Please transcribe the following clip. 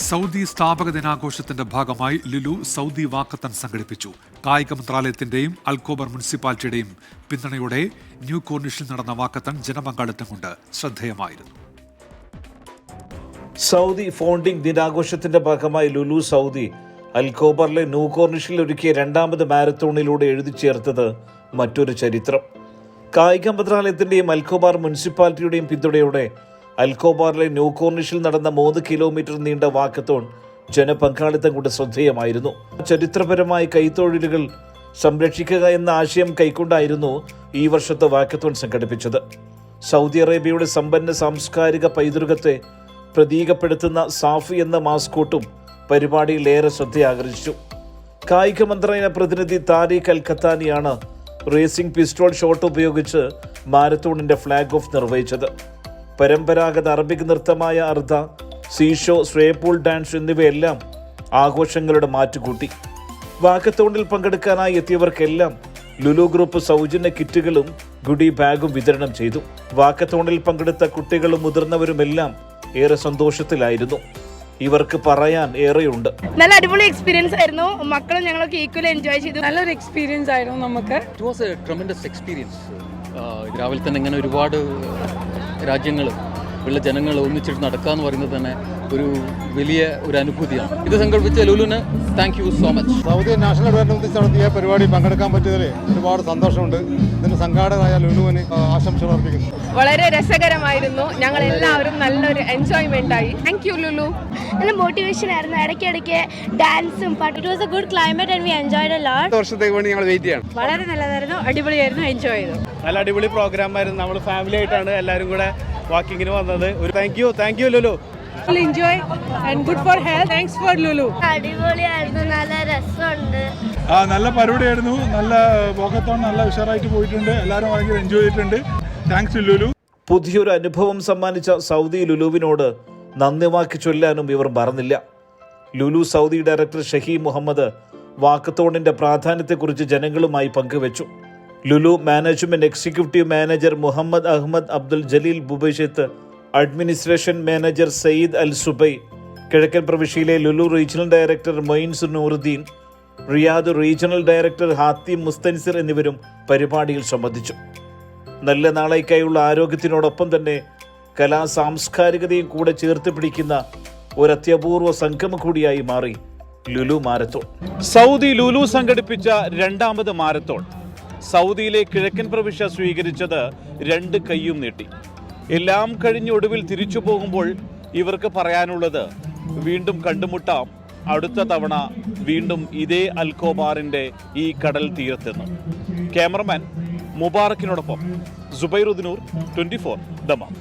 Saudi സ്ഥാപക ദിനാഘോഷത്തിന്റെ ഭാഗമായി ലുലു സൗദി വാക്കത്തൺ സംഘടിപ്പിച്ചു. കായിക മന്ത്രാലയത്തിന്റെയും അൽക്കോബർ മുനിസിപ്പാലിറ്റിയുടെയും പിന്തുണയോടെ ന്യൂ കോർണിഷിൽ നടന്ന വാക്കത്തൺ ജനപങ്കാളിത്തം കൊണ്ട് ശ്രദ്ധേയമായിരുന്നു. സൗദി ഫോണ്ടിംഗ് ദിനാഘോഷത്തിന്റെ ഭാഗമായി ലുലു സൗദി അൽക്കോബറിലെ ന്യൂ കോർണിഷിൽ ഒരുക്കിയ രണ്ടാമത് മാരത്തോണിലൂടെ എഴുതി ചേർത്തത് മറ്റൊരു ചരിത്രം. കായിക മന്ത്രാലയത്തിന്റെയും അൽക്കോബാർ മുനിസിപ്പാലിറ്റിയുടെയും പിന്തുണയോടെ അൽക്കോബാറിലെ ന്യൂ കോർണിഷിൽ നടന്ന 3 കിലോമീറ്റർ നീണ്ട വാക്കത്തോൺ ജനപങ്കാളിത്തം കൊണ്ട് ശ്രദ്ധേയമായിരുന്നു. ചരിത്രപരമായ കൈത്തൊഴിലുകൾ സംരക്ഷിക്കുക എന്ന ആശയം കൈക്കൊണ്ടായിരുന്നു ഈ വർഷത്തെ വാക്കത്തോൺ സംഘടിപ്പിച്ചത്. സൗദി അറേബ്യയുടെ സമ്പന്ന സാംസ്കാരിക പൈതൃകത്തെ പ്രതീകപ്പെടുത്തുന്ന സാഫി എന്ന മാസ്കോട്ടും പരിപാടിയിൽ ഏറെ ശ്രദ്ധയാകർഷിച്ചു. കായിക മന്ത്രാലയ പ്രതിനിധി താരിഖ് അൽ ഖത്താനിയാണ് റേസിംഗ് പിസ്റ്റോൾ ഷോട്ട് ഉപയോഗിച്ച് മാരത്തോണിന്റെ ഫ്ലാഗ് ഓഫ് നിർവഹിച്ചത്. പരമ്പരാഗത അറബിക് നൃത്തമായ അർദ, സീഷോ, സ്വേപൂൾ ഡാൻസ് എന്നിവയെല്ലാം ആഘോഷങ്ങളുടെ മാറ്റുകൂട്ടി. വാക്കത്തോണിൽ പങ്കെടുക്കാനായി എത്തിയവർക്കെല്ലാം ലുലു ഗ്രൂപ്പ് സൗജന്യ കിറ്റുകളും ഗുഡി ബാഗും വിതരണം ചെയ്തു. വാക്കത്തോണിൽ പങ്കെടുത്ത കുട്ടികളും മുതിർന്നവരുമെല്ലാം ഏറെ സന്തോഷത്തിലായിരുന്നു. ഇവർക്ക് പറയാൻ ഏറെയുണ്ട്. നല്ല അടിപൊളി എക്സ്പീരിയൻസ് ആയിരുന്നു. മക്കളും ഞങ്ങളൊക്കെ ഈക്വലി എൻജോയ് ചെയ്തു. നല്ലൊരു എക്സ്പീരിയൻസ് ആയിരുന്നു നമുക്ക്. It was A tremendous experience. രാവിലെ തന്നെ ഇങ്ങനെ ഒരുപാട് രാജ്യങ്ങൾ ഉള്ള ജനങ്ങൾ ഒന്നിച്ചിട്ട് നടക്കുക എന്ന് പറയുന്നത് തന്നെ വലിയ അനുഭൂതിയാണ്. ഇത് സംഘടിപ്പിച്ച ലുലുവിന് thank you so much. Saudi national government നടത്തിയ പരിപാടി പങ്കെടുക്കാൻ പറ്റിയതിൽ ഒരുപാട് സന്തോഷമുണ്ട്. ഇതിന് സംഘാടകരായ ലുലുവിന് ആശംസകൾ അർപ്പിക്കുന്നു. വളരെ രസകരമായിരുന്നു. ഞങ്ങൾ എല്ലാവരും നല്ലൊരു എൻജോയ്മെന്റ് ആയി. Thank you Lulu. നല്ല മോട്ടിവേഷൻ ആയിരുന്നു. ഇടയ്ക്കിടയ്ക്ക് ഡാൻസും പാട്ടും. It was A good climate and we enjoyed a lot. വർഷത്തേക്ക് വേണ്ടി ഞങ്ങൾ വെയിറ്റ് ചെയ്യണം. വളരെ നല്ലതായിരുന്നു, അടിപൊളിയായിരുന്നു, എൻജോയ് ചെയ്തു. നല്ല അടിപൊളി പ്രോഗ്രാം ആയിരുന്നു. നമ്മൾ ഫാമിലി ആയിട്ടാണ് എല്ലാവരും കൂടെ വാക്കിങ്ങിന് വന്നത്. ഒരു thank you Lulu. Enjoy and good for health. Thanks for Lulu. അടിപൊളിയായിരുന്നു, നല്ല രസമുണ്ട്. നല്ല പരിപാടിയായിരുന്നു. നല്ല വാക്കത്തോൺ നല്ല ഉഷാറായിട്ട് പോയിട്ടുണ്ട്. എല്ലാവരും ഭയങ്കര എൻജോയ് ചെയ്തിട്ടുണ്ട്. താങ്ക്സ് ലുലു. പുതിയൊരു അനുഭവം സമ്മാനിച്ച സൗദി ലുലുവിനോട് നന്ദി വാക്കി ചൊല്ലാനും ഇവർ മറന്നില്ല. ലുലു സൗദി ഡയറക്ടർ ഷഹീ മുഹമ്മദ് വാക്കത്തോണിന്റെ പ്രാധാന്യത്തെക്കുറിച്ച് ജനങ്ങളുമായി പങ്കുവച്ചു. Lulu management executive manager Muhammad Ahmed Abdul Jaleel Bubaishat, administration manager Sayyid Al Subai, കിഴക്കൻ പ്രവിശ്യയിലെ Lulu regional director Moinz Nooruddin, Riyadh regional director Hathim Musthansir എന്നിവരും പരിപാടിയിൽ സംബന്ധിച്ചു. നല്ല നാളേക്കായുള്ള ആരോഗ്യത്തിനോടൊപ്പം തന്നെ കലാ സാംസ്കാരികതയും കൂടെ ചേർത്ത് പിടിക്കുന്ന ഒരു അത്യപൂർവ സംഗമം കൂടിയായി മാറി ലുലു മാരത്തോൺ. സൗദി ലുലു സംഘടിപ്പിച്ച രണ്ടാമത് മാരത്തോൺ സൗദിയിലെ കിഴക്കൻ പ്രവിശ്യ സ്വീകരിച്ചത് 2 കൈയും നീട്ടി. എല്ലാം കഴിഞ്ഞ് ഒടുവിൽ തിരിച്ചു പോകുമ്പോൾ ഇവർക്ക് പറയാനുള്ളത് വീണ്ടും കണ്ടുമുട്ടാം, അടുത്ത തവണ വീണ്ടും ഇതേ അൽക്കോബാറിന്റെ ഈ കടൽ തീരത്തെന്ന്. Cameraman മുബാറക്കിനോടൊപ്പം സുബൈറുദ്ദീനൂർ, 24 Dammam.